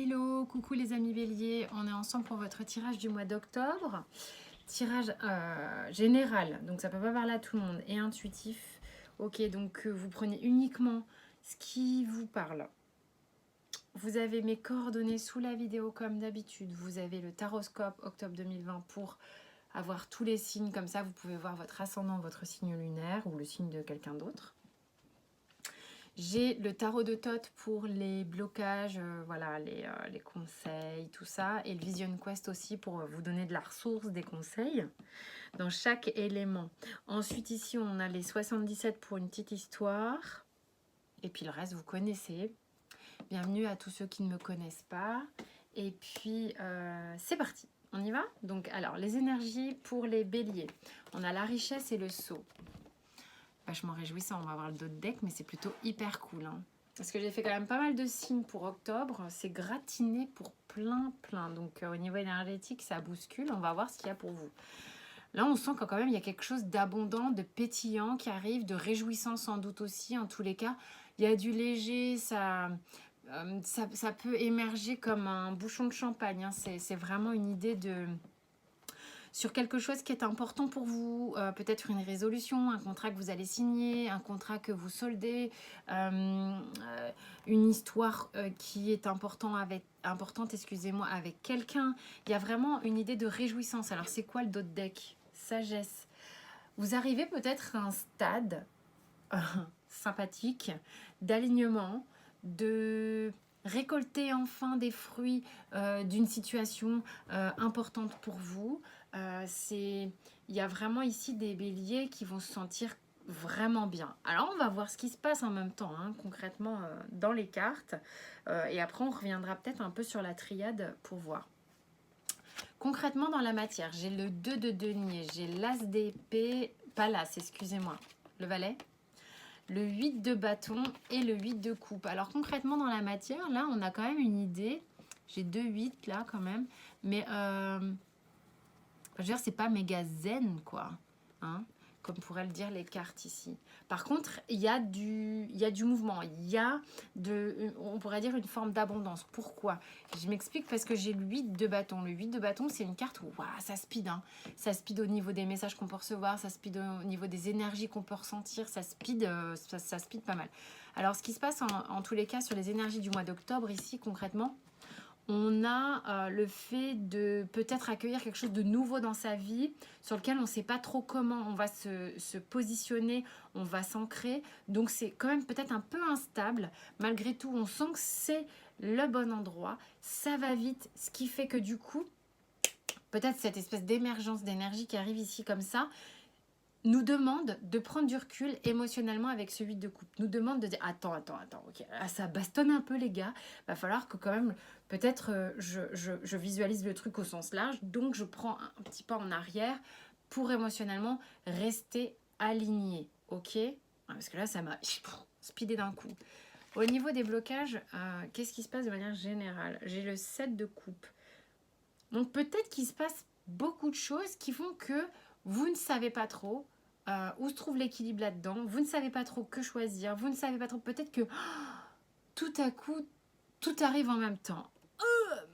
Hello, coucou les amis béliers, on est ensemble pour votre tirage du mois d'octobre. Tirage général, donc ça peut pas parler à tout le monde, et intuitif. Ok, donc vous prenez uniquement ce qui vous parle. Vous avez mes coordonnées sous la vidéo comme d'habitude. Vous avez le taroscope octobre 2020 pour avoir tous les signes. Comme ça, vous pouvez voir votre ascendant, votre signe lunaire ou le signe de quelqu'un d'autre. J'ai le tarot de Thoth pour les blocages, voilà, les conseils, tout ça. Et le Vision Quest aussi pour vous donner de la ressource, des conseils dans chaque élément. Ensuite, ici, on a les 77 pour une petite histoire. Et puis le reste, vous connaissez. Bienvenue à tous ceux qui ne me connaissent pas. Et puis, c'est parti. On y va? Donc, alors, les énergies pour les béliers. On a la richesse et le sceau. Vachement réjouissant, on va voir le dos de deck, mais c'est plutôt hyper cool. Hein. Parce que j'ai fait quand même pas mal de signes pour octobre. C'est gratiné pour plein. Donc au niveau énergétique, ça bouscule. On va voir ce qu'il y a pour vous. Là, on sent que quand même, il y a quelque chose d'abondant, de pétillant qui arrive, de réjouissant sans doute aussi. En tous les cas, il y a du léger, ça peut émerger comme un bouchon de champagne. Hein. C'est vraiment une idée de... sur quelque chose qui est important pour vous, peut-être une résolution, un contrat que vous allez signer, un contrat que vous soldez, une histoire qui est importante, excusez-moi, avec quelqu'un. Il y a vraiment une idée de réjouissance. Alors c'est quoi le dos de deck? Sagesse. Vous arrivez peut-être à un stade sympathique d'alignement, de récolter enfin des fruits d'une situation importante pour vous. Il y a vraiment ici des béliers qui vont se sentir vraiment bien. Alors on va voir ce qui se passe en même temps, hein, concrètement dans les cartes. Et après on reviendra peut-être un peu sur la triade pour voir. Concrètement dans la matière, j'ai le 2 de denier, j'ai l'as d'épée, pas l'as, excusez-moi, le valet, le 8 de bâton et le 8 de coupe. Alors concrètement dans la matière, là on a quand même une idée. J'ai 2 8 là quand même. Mais je veux dire, c'est pas méga zen quoi. Hein, comme pourraient le dire les cartes ici. Par contre, il y a du mouvement. Il y a on pourrait dire une forme d'abondance. Pourquoi? Je m'explique parce que j'ai le 8 de bâton. Le 8 de bâton, c'est une carte où ça speed. Hein. Ça speed au niveau des messages qu'on peut recevoir, ça speed au niveau des énergies qu'on peut ressentir, ça speed, ça speed pas mal. Alors, ce qui se passe en tous les cas sur les énergies du mois d'octobre, ici, concrètement, on a le fait de peut-être accueillir quelque chose de nouveau dans sa vie, sur lequel on ne sait pas trop comment on va se positionner, on va s'ancrer. Donc c'est quand même peut-être un peu instable. Malgré tout, on sent que c'est le bon endroit. Ça va vite, ce qui fait que du coup, peut-être cette espèce d'émergence d'énergie qui arrive ici comme ça, nous demande de prendre du recul émotionnellement avec ce 8 de coupe. Nous demande de dire attends, ok, ça bastonne un peu les gars, va falloir que quand même, peut-être je visualise le truc au sens large, donc je prends un petit pas en arrière pour émotionnellement rester aligné, ok? Parce que là, ça m'a speedé d'un coup. Au niveau des blocages, qu'est-ce qui se passe de manière générale? J'ai le 7 de coupe. Donc peut-être qu'il se passe beaucoup de choses qui font que vous ne savez pas trop où se trouve l'équilibre là-dedans. Vous ne savez pas trop que choisir. Vous ne savez pas trop. Peut-être que tout à coup, tout arrive en même temps.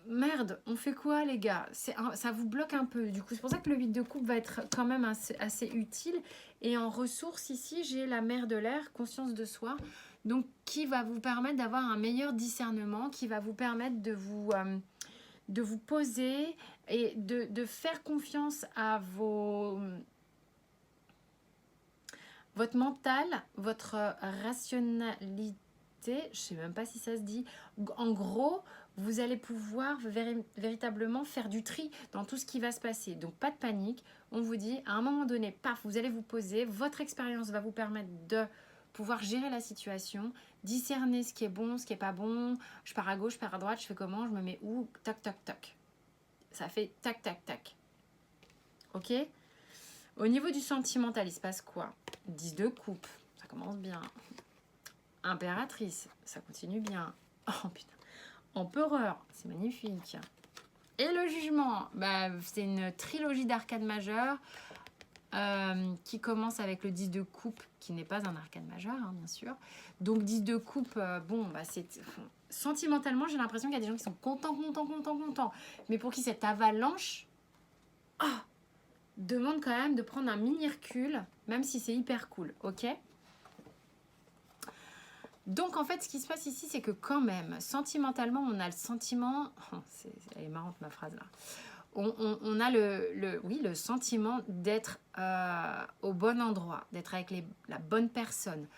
Merde, on fait quoi les gars? Ça vous bloque un peu. Du coup, c'est pour ça que le 8 de coupe va être quand même assez utile. Et en ressources, ici, j'ai la mer de l'air, conscience de soi. Donc, qui va vous permettre d'avoir un meilleur discernement, qui va vous permettre de vous poser et de faire confiance à votre mental, votre rationalité, je ne sais même pas si ça se dit. En gros, vous allez pouvoir véritablement faire du tri dans tout ce qui va se passer. Donc pas de panique, on vous dit à un moment donné, paf, vous allez vous poser, votre expérience va vous permettre de pouvoir gérer la situation, discerner ce qui est bon, ce qui n'est pas bon, je pars à gauche, je pars à droite, je fais comment, je me mets où, tac, tac, tac. Ça fait tac, tac, tac. Ok? Au niveau du sentimental, il se passe quoi? 10 de coupe, ça commence bien. Impératrice, ça continue bien. Oh putain. Empereur, c'est magnifique. Et le jugement, c'est une trilogie d'arcades majeures. qui commence avec le 10 de coupe, qui n'est pas un arcane majeur, hein, bien sûr. Donc 10 de coupe, bon, bah, c'est... Sentimentalement, j'ai l'impression qu'il y a des gens qui sont contents. Mais pour qui cette avalanche demande quand même de prendre un mini recul, même si c'est hyper cool, ok? Donc en fait, ce qui se passe ici, c'est que quand même, sentimentalement, on a le sentiment... elle est marrante ma phrase là. On a le sentiment d'être au bon endroit, d'être avec la bonne personne.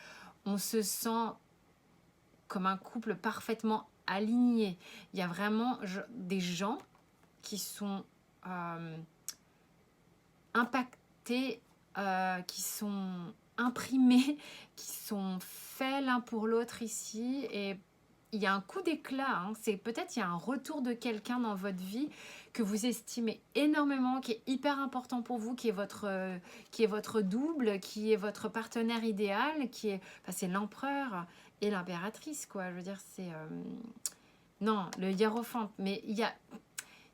On se sent comme un couple parfaitement aligné. Il y a vraiment des gens qui sont impactés, qui sont imprimés, qui sont faits l'un pour l'autre ici. Et il y a un coup d'éclat, hein. C'est peut-être il y a un retour de quelqu'un dans votre vie que vous estimez énormément, qui est hyper important pour vous, qui est votre double, qui est votre partenaire idéal, qui est, enfin, c'est l'empereur et l'impératrice, quoi. Je veux dire, c'est non, le hiérophante, mais il y a,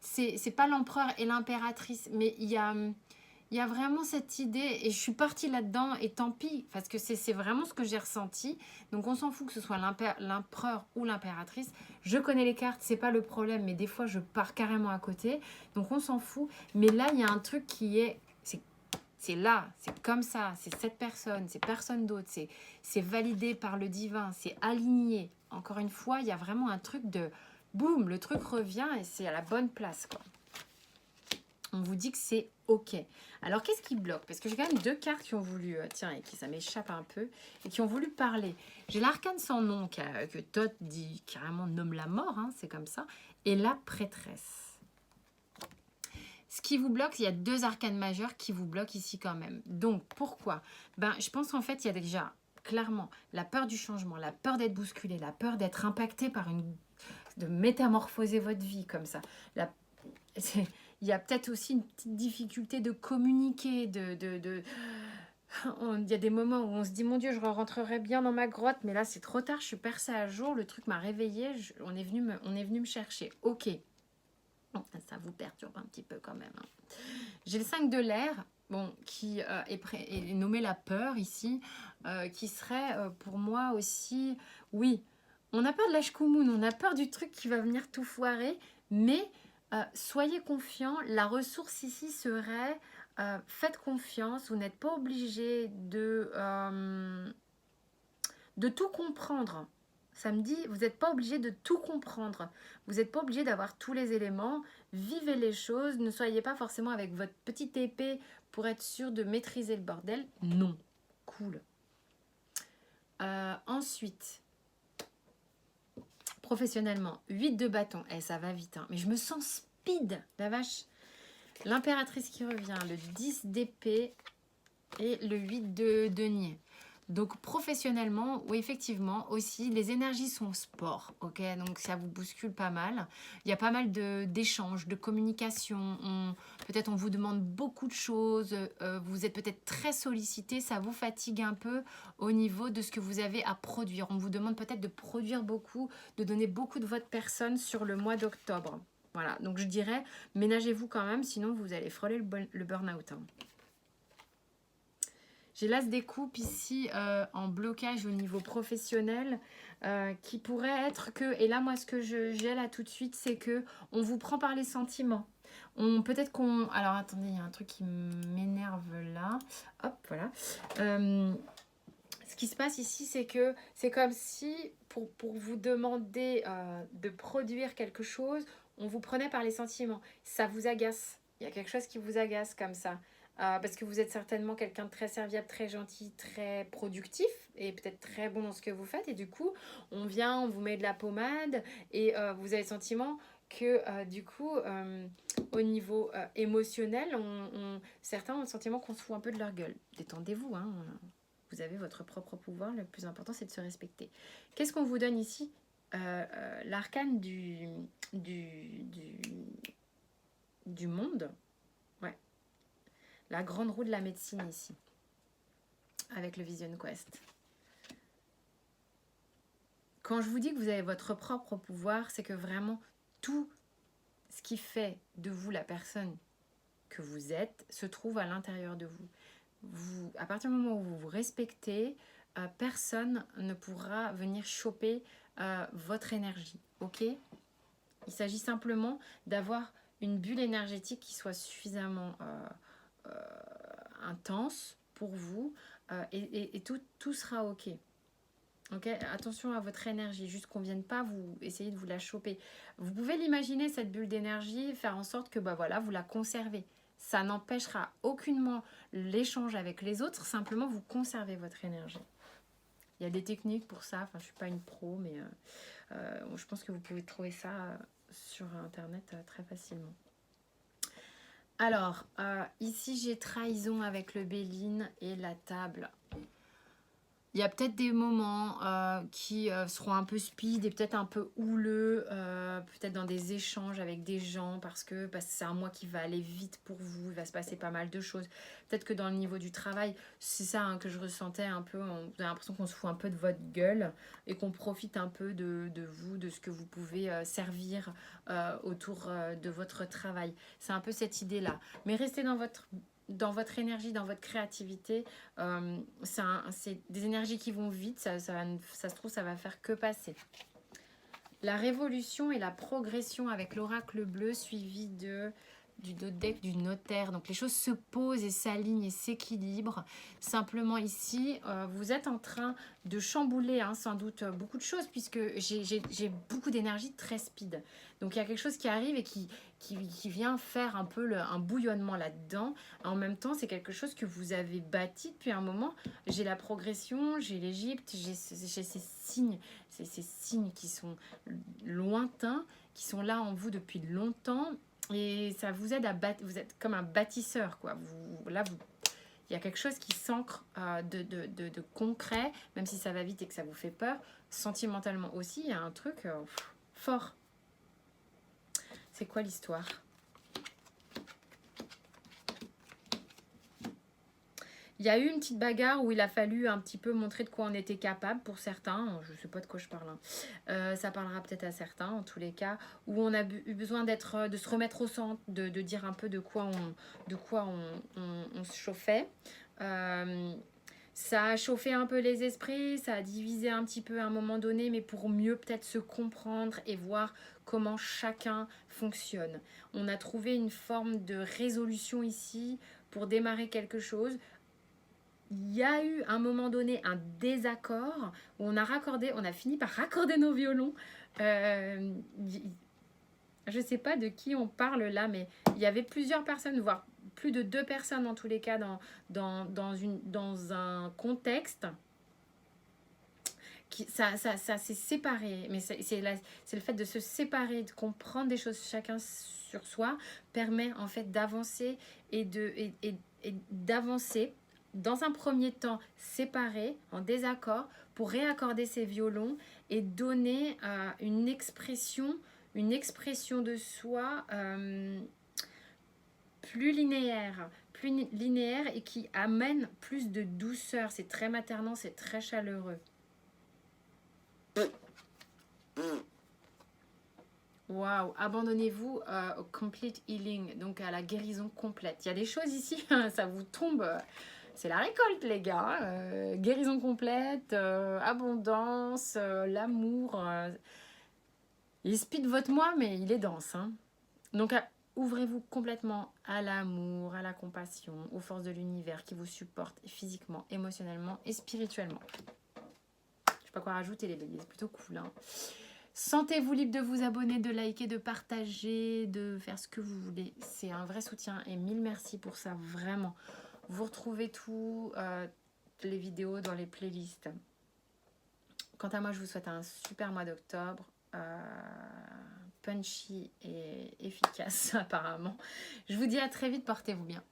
c'est pas l'empereur et l'impératrice, mais il y a vraiment cette idée, et je suis partie là-dedans, et tant pis, parce que c'est vraiment ce que j'ai ressenti. Donc on s'en fout que ce soit l'empereur ou l'impératrice. Je connais les cartes, c'est pas le problème, mais des fois je pars carrément à côté. Donc on s'en fout. Mais là, il y a un truc qui est... C'est là, c'est comme ça, c'est cette personne, c'est personne d'autre, c'est validé par le divin, c'est aligné. Encore une fois, il y a vraiment un truc de... Boum, le truc revient et c'est à la bonne place, quoi. On vous dit que c'est OK. Alors, qu'est-ce qui bloque? Parce que j'ai quand même deux cartes qui ont voulu... tiens, et qui ça m'échappe un peu. Et qui ont voulu parler. J'ai l'arcane sans nom, que Thoth dit carrément nomme la mort, hein, c'est comme ça. Et la prêtresse. Ce qui vous bloque, il y a deux arcanes majeurs qui vous bloquent ici quand même. Donc, pourquoi? Ben, je pense qu'en fait, il y a déjà clairement la peur du changement, la peur d'être bousculé, la peur d'être impacté par de métamorphoser votre vie comme ça. Il y a peut-être aussi une petite difficulté de communiquer, il y a des moments où on se dit, mon Dieu, je rentrerai bien dans ma grotte, mais là, c'est trop tard, je suis percée à jour, le truc m'a réveillée, on est venu me chercher. OK. Ça vous perturbe un petit peu quand même, hein. J'ai le 5 de l'air, bon, qui est nommé la peur ici, qui serait pour moi aussi, oui, on a peur de l'ashkumun, on a peur du truc qui va venir tout foirer, mais soyez confiants, la ressource ici serait, faites confiance, vous n'êtes pas obligé de tout comprendre. Ça me dit, vous n'êtes pas obligé de tout comprendre. Vous n'êtes pas obligé d'avoir tous les éléments. Vivez les choses. Ne soyez pas forcément avec votre petite épée pour être sûr de maîtriser le bordel. Non. Cool. Ensuite, professionnellement, 8 de bâton. Ça va vite, hein. Mais je me sens speed, la vache. L'impératrice qui revient, le 10 d'épée et le 8 de denier. Donc professionnellement, oui, effectivement, aussi, les énergies sont au sport, ok? Donc ça vous bouscule pas mal. Il y a pas mal d'échanges, de communication. Peut-être on vous demande beaucoup de choses. Vous êtes peut-être très sollicité. Ça vous fatigue un peu au niveau de ce que vous avez à produire. On vous demande peut-être de produire beaucoup, de donner beaucoup de votre personne sur le mois d'octobre. Voilà, donc je dirais, ménagez-vous quand même, sinon vous allez frôler le burn-out, hein. J'ai l'as des coupes ici en blocage au niveau professionnel qui pourrait être que, et là moi ce que j'ai là tout de suite, c'est que on vous prend par les sentiments. Peut-être qu'on... Alors attendez, il y a un truc qui m'énerve là. Hop, voilà. Ce qui se passe ici, c'est que c'est comme si pour vous demander de produire quelque chose, on vous prenait par les sentiments. Ça vous agace. Il y a quelque chose qui vous agace comme ça. Parce que vous êtes certainement quelqu'un de très serviable, très gentil, très productif et peut-être très bon dans ce que vous faites. Et du coup, on vient, on vous met de la pommade et vous avez le sentiment que du coup, au niveau émotionnel, certains ont le sentiment qu'on se fout un peu de leur gueule. Détendez-vous, hein. Vous avez votre propre pouvoir. Le plus important, c'est de se respecter. Qu'est-ce qu'on vous donne ici? L'arcane du monde. Ouais. La grande roue de la médecine ici. Avec le Vision Quest. Quand je vous dis que vous avez votre propre pouvoir, c'est que vraiment tout ce qui fait de vous la personne que vous êtes se trouve à l'intérieur de vous. À partir du moment où vous vous respectez, personne ne pourra venir choper votre énergie, ok? Il s'agit simplement d'avoir une bulle énergétique qui soit suffisamment intense pour vous et tout sera ok. Ok, attention à votre énergie, juste qu'on ne vienne pas vous essayer de vous la choper. Vous pouvez l'imaginer, cette bulle d'énergie, faire en sorte que voilà, vous la conservez. Ça n'empêchera aucunement l'échange avec les autres, simplement vous conservez votre énergie. Il y a des techniques pour ça, enfin je ne suis pas une pro, mais je pense que vous pouvez trouver ça sur internet très facilement. Alors, ici j'ai trahison avec le Béline et la table. Il y a peut-être des moments qui seront un peu speed et peut-être un peu houleux, peut-être dans des échanges avec des gens parce que c'est un mois qui va aller vite pour vous, il va se passer pas mal de choses. Peut-être que dans le niveau du travail, c'est ça que je ressentais un peu, vous avez l'impression qu'on se fout un peu de votre gueule et qu'on profite un peu de vous, de ce que vous pouvez servir autour de votre travail. C'est un peu cette idée-là. Mais restez dans votre énergie, dans votre créativité, c'est des énergies qui vont vite, ça se trouve, ça va faire que passer. La révolution et la progression avec l'oracle bleu suivi du deck du notaire. Donc les choses se posent et s'alignent et s'équilibrent. Simplement ici, vous êtes en train de chambouler sans doute beaucoup de choses puisque j'ai beaucoup d'énergie très speed. Donc il y a quelque chose qui arrive et qui vient faire un peu un bouillonnement là-dedans. En même temps, c'est quelque chose que vous avez bâti depuis un moment. J'ai la progression, j'ai l'Égypte, j'ai ces signes, ces signes qui sont lointains, qui sont là en vous depuis longtemps. Et ça vous aide à bâtir, vous êtes comme un bâtisseur, quoi. Il y a quelque chose qui s'ancre de concret, même si ça va vite et que ça vous fait peur. Sentimentalement aussi, il y a un truc fort. C'est quoi l'histoire ? Il y a eu une petite bagarre où il a fallu un petit peu montrer de quoi on était capable pour certains. Je ne sais pas de quoi je parle. Ça parlera peut-être à certains, en tous les cas, où on a eu besoin de se remettre au centre, de dire un peu de quoi on se chauffait. Ça a chauffé un peu les esprits, ça a divisé un petit peu à un moment donné, mais pour mieux peut-être se comprendre et voir comment chacun fonctionne. On a trouvé une forme de résolution ici pour démarrer quelque chose. Il y a eu à un moment donné un désaccord où on a fini par raccorder nos violons. Je ne sais pas de qui on parle là, mais il y avait plusieurs personnes, voire plus de 2 personnes en tous les cas dans un contexte. Ça s'est séparé, mais c'est le fait de se séparer, de comprendre des choses chacun sur soi, permet en fait d'avancer et d'avancer dans un premier temps séparé, en désaccord, pour réaccorder ses violons et donner une expression de soi plus linéaire et qui amène plus de douceur. C'est très maternant, c'est très chaleureux. Waouh, abandonnez-vous au complete healing, donc à la guérison complète. Il y a des choses ici, ça vous tombe, c'est la récolte les gars. Guérison complète, abondance, l'amour. Il speed votre moi, mais il est dense. Donc ouvrez-vous complètement à l'amour, à la compassion, aux forces de l'univers qui vous supportent physiquement, émotionnellement et spirituellement. Je sais pas quoi rajouter les béliers, c'est plutôt cool. Sentez-vous libre de vous abonner, de liker, de partager, de faire ce que vous voulez. C'est un vrai soutien et mille merci pour ça, vraiment. Vous retrouvez toutes les vidéos dans les playlists. Quant à moi, je vous souhaite un super mois d'octobre. Punchy et efficace apparemment. Je vous dis à très vite, portez-vous bien.